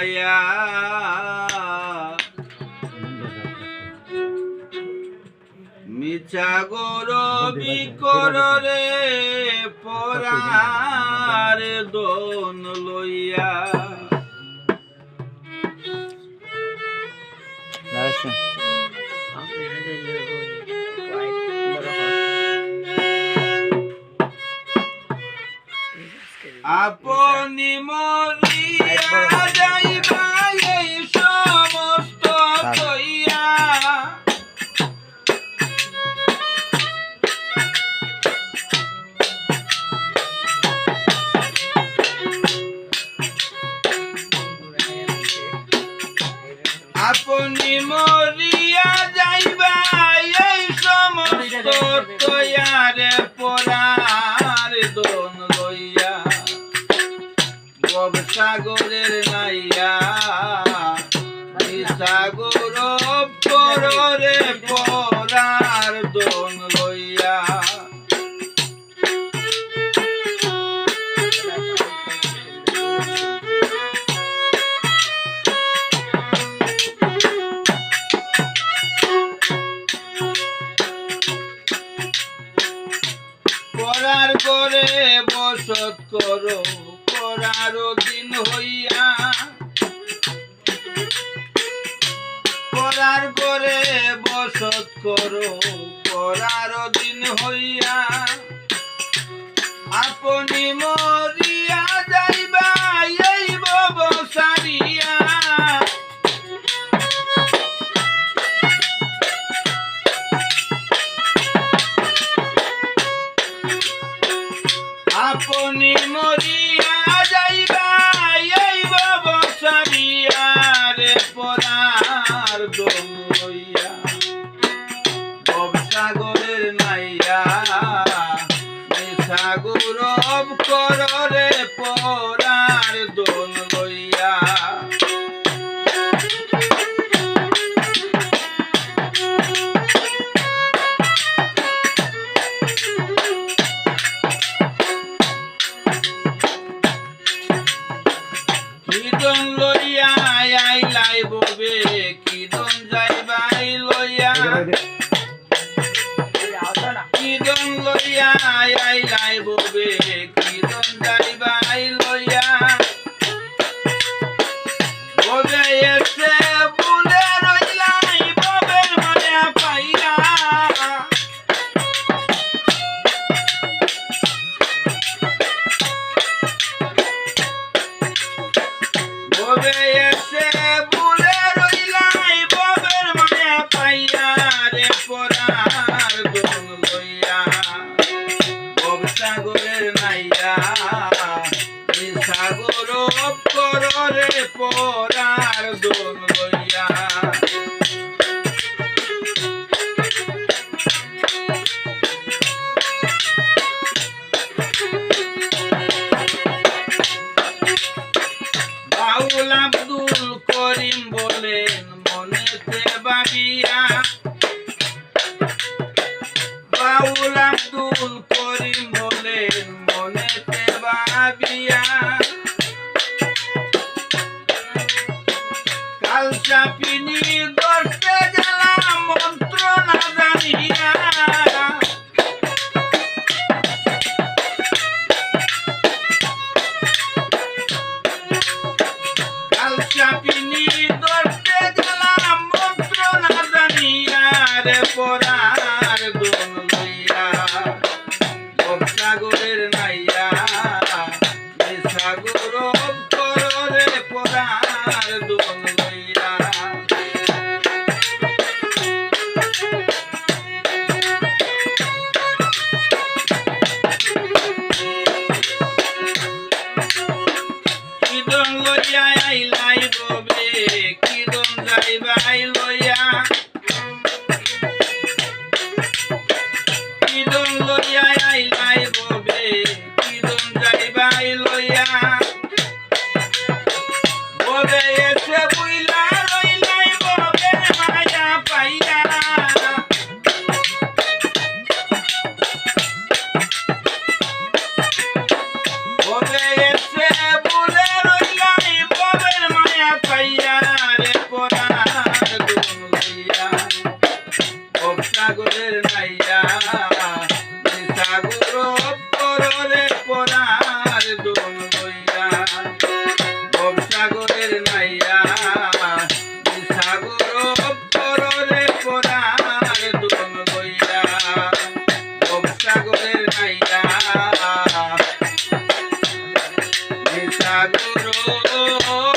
মায়া মিছা গৌরবি কররে পরার দোন লইয়া আপনি মরিয়া যাইবা এই সমস্ত কইয়া আপনি মরিয়া যাইবা এই সমস্ত কইয়ারে পরার দোন লইয়া সাগরের নাইয়া সাগর পরে পরার দোন লইয়া পরার করে বসত করো পরার দিন হইয়া পরার করে বসত করো পরার দিন হইয়া আপনি মরিয়া যাইবা এই ভব সারিয়া আপনি মরিয়া যাইবা এই ভব সারিয়া রে পরার দোন লইয়া ভবসাগরের নাইয়া সাগর কররে পরার দোন লইয়া কিদন লইয়া আইলাই ববে কিদন যাইবাই লইয়া কিদন লইয়া আইলাই ববে কিদন যাইবাই লইয়া ববে এসে বুলে রইলাই ববের মায়া পাইয়া ববে এসে বুলে রইলাই ববের মায়া পাইয়া রে পরার দোন লইয়া ভবসাগরের নাইয়া সাগর কররে পরার দোন লইয়া বাউল আব্দুল করিম বলেন মনেতে ভাবিয়া বাউল আব্দুল করিম বলেন মনেতে ভাবিয়া কাল চাপিনি দশে গেলাম মন্ত্র না জানিয়া চাপিনি দশে গেলাম মন্ত্র না জানিয়া রে পরার দোন লইয়া ভবসাগরের নাইয়া সাগর কররে পরার দোন লইয়া কিদন লইয়া আইলাই ববে কিদন যাইবাই লইয়া কিদন লইয়া আইলাই ববে কিদন যাইবাই লইয়া ববে এসে বুইলা রইলাই ববের মায়া পাইয়া ববে এসে বুলে রইলাই ববের মায়া গো